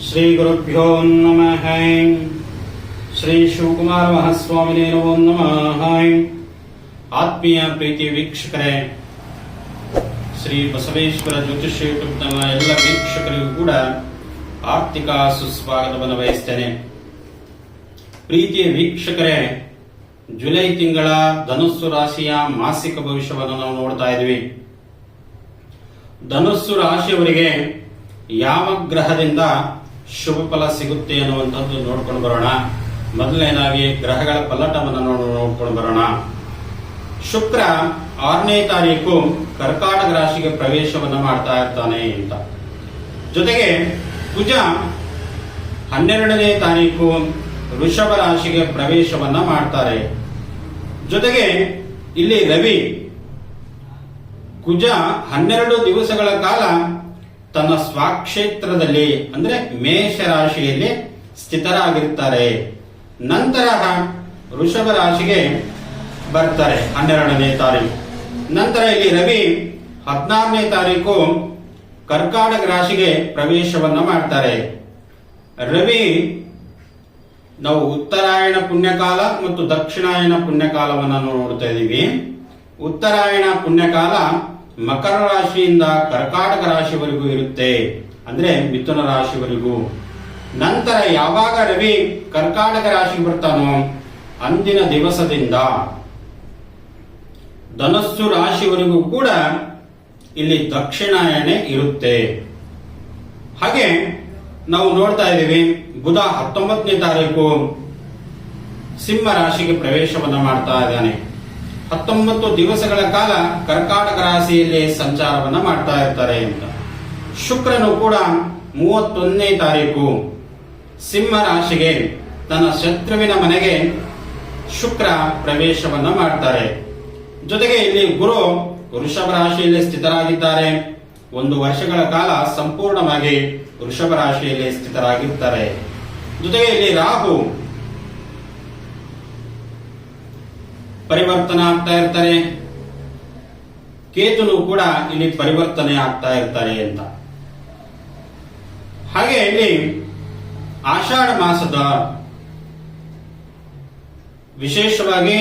ಶ್ರೀ ಗುರುಭ್ಯೋ ನಮಃ. ಶ್ರೀ ಶಿವಕುಮಾರ ಮಹಾಸ್ವಾಮಿನೇ ನಮೋ ನಮಃ. ಆತ್ಮೀಯ ಪ್ರೀತಿ ವೀಕ್ಷಕರೇ, ಶ್ರೀ ಬಸವೇಶ್ವರ ಜ್ಯೋತಿಷ್ಯ ಯೂಟ್ಯೂಬ್ ನಮ್ಮ ಎಲ್ಲ ವೀಕ್ಷಕರಿಗೂ ಕೂಡ ಆರ್ಥಿಕ ಸುಸ್ವಾಗತವನ್ನು ಬಯಸ್ತೇನೆ. ಪ್ರೀತಿಯ ವೀಕ್ಷಕರೇ, ಜುಲೈ ತಿಂಗಳ ಧನುಸ್ಸು ರಾಶಿಯ ಮಾಸಿಕ ಭವಿಷ್ಯವನ್ನು ನಾವು ನೋಡ್ತಾ ಇದ್ವಿ. ಧನುಸ್ಸು ರಾಶಿಯವರಿಗೆ ಯಾವ ಗ್ರಹದಿಂದ ಶುಭ ಫಲ ಸಿಗುತ್ತೆ ಅನ್ನುವಂಥದ್ದು ನೋಡ್ಕೊಂಡು ಬರೋಣ. ಮೊದಲನೇದಾಗಿ ಗ್ರಹಗಳ ಪಲ್ಲಟವನ್ನು ನೋಡ್ಕೊಂಡು ಬರೋಣ. ಶುಕ್ರ 6ನೇ ತಾರೀಕು ಕರ್ಕಾಟಕ ರಾಶಿಗೆ ಪ್ರವೇಶವನ್ನು ಮಾಡ್ತಾ ಇರ್ತಾನೆ ಅಂತ. ಜೊತೆಗೆ ಕುಜ 12ನೇ ತಾರೀಕು ವೃಷಭ ರಾಶಿಗೆ ಪ್ರವೇಶವನ್ನ ಮಾಡ್ತಾರೆ. ಜೊತೆಗೆ ಇಲ್ಲಿ ರವಿ ಕುಜ 12 ದಿವಸಗಳ ಕಾಲ ತನ್ನ ಸ್ವಕ್ಷೇತ್ರದಲ್ಲಿ ಅಂದ್ರೆ ಮೇಷ ರಾಶಿಯಲ್ಲಿ ಸ್ಥಿತರಾಗಿರ್ತಾರೆ. ನಂತರ ವೃಷಭ ರಾಶಿಗೆ ಬರ್ತಾರೆ 12ನೇ ತಾರೀಕು. ನಂತರ ಇಲ್ಲಿ ರವಿ 16ನೇ ತಾರೀಕು ಕರ್ಕಾಟಕ ರಾಶಿಗೆ ಪ್ರವೇಶವನ್ನ ಮಾಡ್ತಾರೆ. ರವಿ ನಾವು ಉತ್ತರಾಯಣ ಪುಣ್ಯಕಾಲ ಮತ್ತು ದಕ್ಷಿಣಾಯನ ಪುಣ್ಯಕಾಲವನ್ನು ನೋಡ್ತಾ ಇದ್ದೀವಿ. ಉತ್ತರಾಯಣ ಪುಣ್ಯಕಾಲ ಮಕರ ರಾಶಿಯಿಂದ ಕರ್ಕಾಟಕ ರಾಶಿವರೆಗೂ ಇರುತ್ತೆ, ಅಂದ್ರೆ ಮಿಥುನ ರಾಶಿವರೆಗೂ. ನಂತರ ಯಾವಾಗ ರವಿ ಕರ್ಕಾಟಕ ರಾಶಿಗೆ ಬರ್ತಾನೋ ಅಂದಿನ ದಿವಸದಿಂದ ಧನಸ್ಸು ರಾಶಿವರೆಗೂ ಕೂಡ ಇಲ್ಲಿ ದಕ್ಷಿಣಾಯನೆ ಇರುತ್ತೆ. ಹಾಗೆ ನಾವು ನೋಡ್ತಾ ಇದ್ದೀವಿ, ಬುಧ 19ನೇ ತಾರೀಕು ಸಿಂಹ ರಾಶಿಗೆ ಪ್ರವೇಶವನ್ನ ಮಾಡ್ತಾ ಇದ್ದಾನೆ. 19 ದಿವಸಗಳ ಕಾಲ ಕರ್ಕಾಟಕ ರಾಶಿಯಲ್ಲಿ ಸಂಚಾರವನ್ನ ಮಾಡ್ತಾ ಇರ್ತಾರೆ ಅಂತ. ಶುಕ್ರನು ಕೂಡ 31ನೇ ತಾರೀಕು ಸಿಂಹ ರಾಶಿಗೆ ತನ್ನ ಶತ್ರುವಿನ ಮನೆಗೆ ಶುಕ್ರ ಪ್ರವೇಶವನ್ನ ಮಾಡ್ತಾರೆ. ಜೊತೆಗೆ ಇಲ್ಲಿ ಗುರು ವೃಷಭ ರಾಶಿಯಲ್ಲಿ ಸ್ಥಿತರಾಗಿದ್ದಾರೆ. 1 ವರ್ಷಗಳ ಕಾಲ ಸಂಪೂರ್ಣವಾಗಿ ವೃಷಭ ರಾಶಿಯಲ್ಲಿ ಸ್ಥಿತರಾಗಿರ್ತಾರೆ. ಜೊತೆಗೆ ಇಲ್ಲಿ ರಾಹು ಪರಿವರ್ತನೆ ಆಗ್ತಾ ಇರ್ತಾರೆ. ಕೇತುನು ಕೂಡ ಇಲ್ಲಿ ಪರಿವರ್ತನೆ ಆಗ್ತಾ ಇರ್ತಾರೆ ಅಂತ. ಹಾಗೆ ಇಲ್ಲಿ ಆಷಾಢ ಮಾಸದ ವಿಶೇಷವಾಗಿ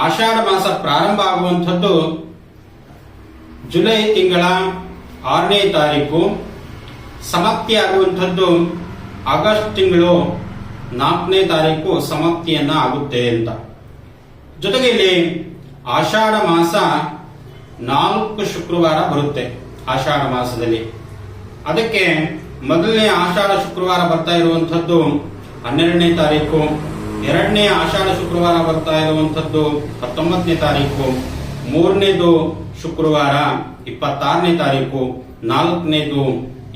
ಆಷಾಢ ಮಾಸ ಪ್ರಾರಂಭ ಆಗುವಂಥದ್ದು ಜುಲೈ ತಿಂಗಳ 6ನೇ ತಾರೀಕು, ಸಮಾಪ್ತಿ ಆಗುವಂಥದ್ದು ಆಗಸ್ಟ್ ತಿಂಗಳು 4ನೇ ತಾರೀಕು ಸಮಾಪ್ತಿಯನ್ನ ಆಗುತ್ತೆ ಅಂತ. ಜೊತೆಗೆ ಇಲ್ಲಿ ಆಷಾಢ ಮಾಸ 4 ಶುಕ್ರವಾರ ಬರುತ್ತೆ ಆಷಾಢ ಮಾಸದಲ್ಲಿ. ಅದಕ್ಕೆ ಮೊದಲನೇ ಆಷಾಢ ಶುಕ್ರವಾರ ಬರ್ತಾ ಇರುವಂತದ್ದು 12ನೇ ತಾರೀಕು, 2ನೇ ಆಷಾಢ ಶುಕ್ರವಾರ ಬರ್ತಾ ಇರುವಂತದ್ದು 19ನೇ ತಾರೀಕು, 3ನೇದು ಶುಕ್ರವಾರ 26ನೇ ತಾರೀಕು, 4ನೇದು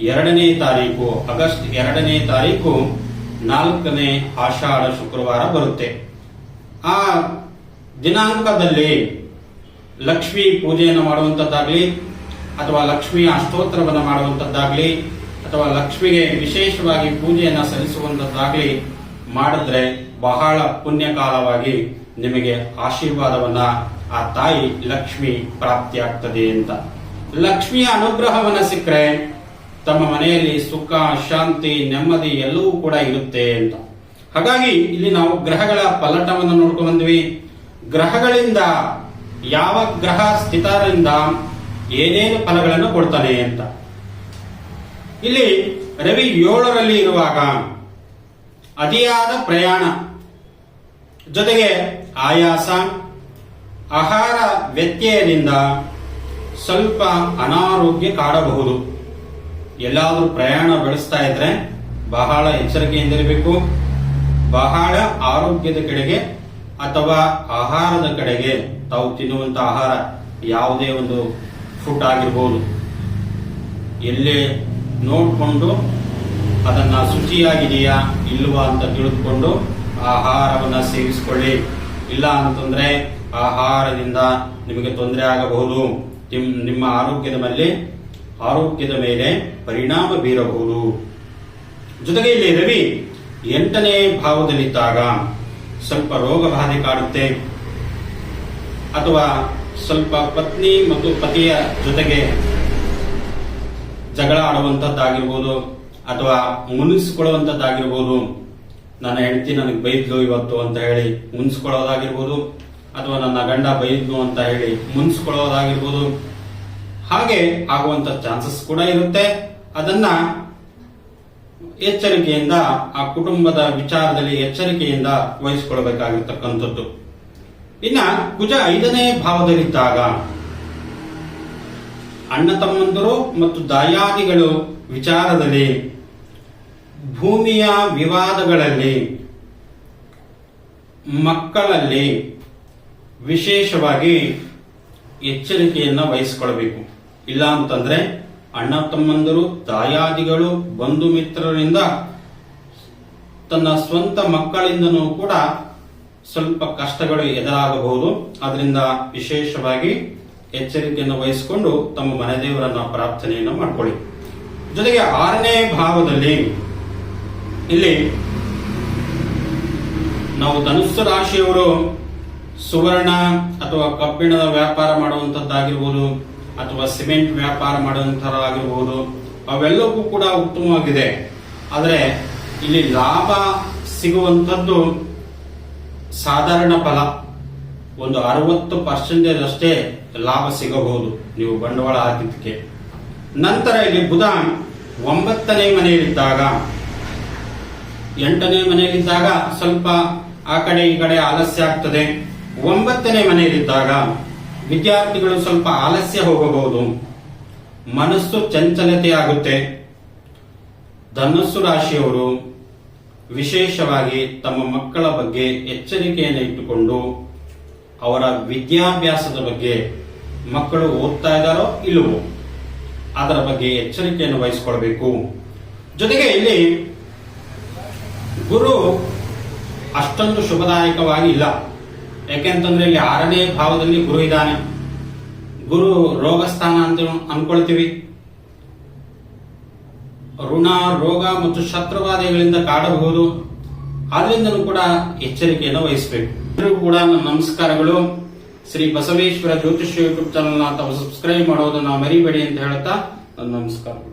2ನೇ ತಾರೀಕು ಆಗಸ್ಟ್ 2ನೇ ತಾರೀಕು 4ನೇ ಆಷಾಢ ಶುಕ್ರವಾರ ಬರುತ್ತೆ. ಆ ದಿನಾಂಕದಲ್ಲಿ ಲಕ್ಷ್ಮೀ ಪೂಜೆಯನ್ನು ಮಾಡುವಂಥದ್ದಾಗ್ಲಿ ಅಥವಾ ಲಕ್ಷ್ಮೀ ಅಷ್ಟೋತ್ತರವನ್ನು ಮಾಡುವಂಥದ್ದಾಗ್ಲಿ ಅಥವಾ ಲಕ್ಷ್ಮಿಗೆ ವಿಶೇಷವಾಗಿ ಪೂಜೆಯನ್ನು ಸಲ್ಲಿಸುವಂಥದ್ದಾಗ್ಲಿ ಮಾಡಿದ್ರೆ ಬಹಳ ಪುಣ್ಯಕಾಲವಾಗಿ ನಿಮಗೆ ಆಶೀರ್ವಾದವನ್ನ ಆ ತಾಯಿ ಲಕ್ಷ್ಮಿ ಪ್ರಾಪ್ತಿಯಾಗ್ತದೆ ಅಂತ. ಲಕ್ಷ್ಮಿಯ ಅನುಗ್ರಹವನ್ನ ಸಿಕ್ಕರೆ ತಮ್ಮ ಮನೆಯಲ್ಲಿ ಸುಖ, ಶಾಂತಿ, ನೆಮ್ಮದಿ ಎಲ್ಲವೂ ಕೂಡ ಇರುತ್ತೆ ಅಂತ. ಹಾಗಾಗಿ ಇಲ್ಲಿ ನಾವು ಗ್ರಹಗಳ ಪಲ್ಲಟವನ್ನು ನೋಡ್ಕೊಂಡು ಬಂದ್ವಿ. ಗ್ರಹಗಳಿಂದ ಯಾವ ಗ್ರಹ ಸ್ಥಿತರಿಂದ ಏನೇನು ಫಲಗಳನ್ನು ಕೊಡ್ತಾನೆ ಅಂತ. ಇಲ್ಲಿ ರವಿ 7ರಲ್ಲಿ ಇರುವಾಗ ಅತಿಯಾದ ಪ್ರಯಾಣ, ಜೊತೆಗೆ ಆಯಾಸ, ಆಹಾರ ವ್ಯತ್ಯಯದಿಂದ ಸ್ವಲ್ಪ ಅನಾರೋಗ್ಯ ಕಾಡಬಹುದು. ಎಲ್ಲಾದ್ರೂ ಪ್ರಯಾಣ ಬೆಳೆಸ್ತಾ ಇದ್ರೆ ಬಹಳ ಎಚ್ಚರಿಕೆಯಿಂದಿರಬೇಕು. ಬಹಳ ಆರೋಗ್ಯದ ಕಡೆಗೆ ಅಥವಾ ಆಹಾರದ ಕಡೆಗೆ, ತಾವು ತಿನ್ನುವಂತ ಆಹಾರ ಯಾವುದೇ ಒಂದು ಫುಡ್ ಆಗಿರ್ಬೋದು, ಎಲ್ಲೇ ನೋಡಿಕೊಂಡು ಅದನ್ನ ಶುಚಿಯಾಗಿದೆಯಾ ಇಲ್ವಾ ಅಂತ ತಿಳಿದುಕೊಂಡು ಆಹಾರವನ್ನ ಸೇವಿಸಿಕೊಳ್ಳಿ. ಇಲ್ಲ ಅಂತಂದ್ರೆ ಆಹಾರದಿಂದ ನಿಮಗೆ ತೊಂದರೆ ಆಗಬಹುದು, ನಿಮ್ಮ ಆರೋಗ್ಯದ ಮೇಲೆ ಪರಿಣಾಮ ಬೀರಬಹುದು. ಜೊತೆಗೆ ಇಲ್ಲಿ ರವಿ 8ನೇ ಭಾವದಲ್ಲಿದ್ದಾಗ ಸ್ವಲ್ಪ ರೋಗ ಬಾಧೆ ಕಾಡುತ್ತೆ, ಅಥವಾ ಸ್ವಲ್ಪ ಪತ್ನಿ ಮತ್ತು ಪತಿಯ ಜೊತೆಗೆ ಜಗಳ ಆಡುವಂಥದ್ದಾಗಿರ್ಬೋದು, ಅಥವಾ ಮುನಿಸಿಕೊಳ್ಳುವಂಥದ್ದಾಗಿರ್ಬೋದು. ನನ್ನ ಹೆಂಡತಿ ನನಗೆ ಬೈದ್ಲು ಇವತ್ತು ಅಂತ ಹೇಳಿ ಮುನ್ಸ್ಕೊಳ್ಳೋದಾಗಿರ್ಬೋದು, ಅಥವಾ ನನ್ನ ಗಂಡ ಬೈದ್ಲು ಅಂತ ಹೇಳಿ ಮುನ್ಸ್ಕೊಳ್ಳೋದಾಗಿರ್ಬೋದು. ಹಾಗೆ ಆಗುವಂತ ಚಾನ್ಸಸ್ ಕೂಡ ಇರುತ್ತೆ. ಅದನ್ನ ಎಚ್ಚರಿಕೆಯಿಂದ, ಆ ಕುಟುಂಬದ ವಿಚಾರದಲ್ಲಿ ಎಚ್ಚರಿಕೆಯಿಂದ ವಹಿಸಿಕೊಳ್ಬೇಕಾಗಿರ್ತಕ್ಕಂಥದ್ದು. ಇನ್ನ ಕುಜ 5ನೇ ಭಾವದಲ್ಲಿದ್ದಾಗ ಅಣ್ಣ ತಮ್ಮಂದರು ಮತ್ತು ದಾಯಾದಿಗಳು ವಿಚಾರದಲ್ಲಿ, ಭೂಮಿಯ ವಿವಾದಗಳಲ್ಲಿ, ಮಕ್ಕಳಲ್ಲಿ ವಿಶೇಷವಾಗಿ ಎಚ್ಚರಿಕೆಯನ್ನ ವಹಿಸಿಕೊಳ್ಬೇಕು. ಇಲ್ಲ ಅಂತಂದ್ರೆ ಅಣ್ಣ ತಮ್ಮಂದರು, ದಾಯಾದಿಗಳು, ಬಂಧು ಮಿತ್ರರಿಂದ, ತನ್ನ ಸ್ವಂತ ಮಕ್ಕಳಿಂದನೂ ಕೂಡ ಸ್ವಲ್ಪ ಕಷ್ಟಗಳು ಎದುರಾಗಬಹುದು. ಅದರಿಂದ ವಿಶೇಷವಾಗಿ ಎಚ್ಚರಿಕೆಯನ್ನು ವಹಿಸಿಕೊಂಡು ತಮ್ಮ ಮನೆ ದೇವರನ್ನ ಪ್ರಾರ್ಥನೆಯನ್ನು ಮಾಡಿಕೊಳ್ಳಿ. ಜೊತೆಗೆ 6ನೇ ಭಾವದಲ್ಲಿ ಇಲ್ಲಿ ನಾವು ಧನುಸ್ಸು ರಾಶಿಯವರು ಸುವರ್ಣ ಅಥವಾ ಕಬ್ಬಿಣದ ವ್ಯಾಪಾರ ಮಾಡುವಂತದ್ದಾಗಿರ್ಬೋದು, ಅಥವಾ ಸಿಮೆಂಟ್ ವ್ಯಾಪಾರ ಮಾಡುವಂತರಾಗಿರ್ಬೋದು, ಅವೆಲ್ಲವೂ ಕೂಡ ಉತ್ತಮವಾಗಿದೆ. ಆದರೆ ಇಲ್ಲಿ ಲಾಭ ಸಿಗುವಂಥದ್ದು ಸಾಧಾರಣ ಫಲ, ಒಂದು 60% ಅಷ್ಟೇ ಲಾಭ ಸಿಗಬಹುದು ನೀವು ಬಂಡವಾಳ ಹಾಕಿದ್ದಕ್ಕೆ. ನಂತರ ಇಲ್ಲಿ ಬುಧ 9ನೇ ಮನೆಯಲ್ಲಿದ್ದಾಗ, 8ನೇ ಮನೆಯಲ್ಲಿದ್ದಾಗ ಸ್ವಲ್ಪ ಆ ಕಡೆ ಈ ಕಡೆ ಆಲಸ್ಯ ಆಗ್ತದೆ. 9ನೇ ಮನೆಯಲ್ಲಿದ್ದಾಗ ವಿದ್ಯಾರ್ಥಿಗಳು ಸ್ವಲ್ಪ ಆಲಸ್ಯ ಹೋಗಬಹುದು, ಮನಸ್ಸು ಚಂಚಲತೆ ಆಗುತ್ತೆ. ಧನುಸ್ಸು ರಾಶಿಯವರು ವಿಶೇಷವಾಗಿ ತಮ್ಮ ಮಕ್ಕಳ ಬಗ್ಗೆ ಎಚ್ಚರಿಕೆಯನ್ನು ಇಟ್ಟುಕೊಂಡು ಅವರ ವಿದ್ಯಾಭ್ಯಾಸದ ಬಗ್ಗೆ, ಮಕ್ಕಳು ಓದ್ತಾ ಇದ್ದಾರೋ ಇಲ್ಲವೋ ಅದರ ಬಗ್ಗೆ ಎಚ್ಚರಿಕೆಯನ್ನು ವಹಿಸಿಕೊಳ್ಬೇಕು. ಜೊತೆಗೆ ಇಲ್ಲಿ ಗುರು ಅಷ್ಟೊಂದು ಶುಭದಾಯಕವಾಗಿ ಇಲ್ಲ. ಯಾಕೆಂತಂದ್ರೆ ಇಲ್ಲಿ 6ನೇ ಭಾವದಲ್ಲಿ ಗುರು ಇದ್ದಾನೆ. ಗುರು ರೋಗಸ್ಥಾನ ಅಂತ ಅನ್ಕೊಳ್ತೀವಿ. ಋಣ, ರೋಗ ಮತ್ತು ಶತ್ರುಬಾಧೆಗಳಿಂದ ಕಾಡಬಹುದು. ಆದ್ರಿಂದಲೂ ಕೂಡ ಎಚ್ಚರಿಕೆಯನ್ನು ವಹಿಸಬೇಕು. ಎಲ್ಲರಿಗೂ ಕೂಡ ನನ್ನ ನಮಸ್ಕಾರಗಳು. ಶ್ರೀ ಬಸವೇಶ್ವರ ಜ್ಯೋತಿಷ್ಯ ಯೂಟ್ಯೂಬ್ ಚಾನಲ್ ತಾವು ಸಬ್ಸ್ಕ್ರೈಬ್ ಮಾಡೋದನ್ನ ಮರಿಬೇಡಿ ಅಂತ ಹೇಳ್ತಾ ನನ್ನ ನಮಸ್ಕಾರ.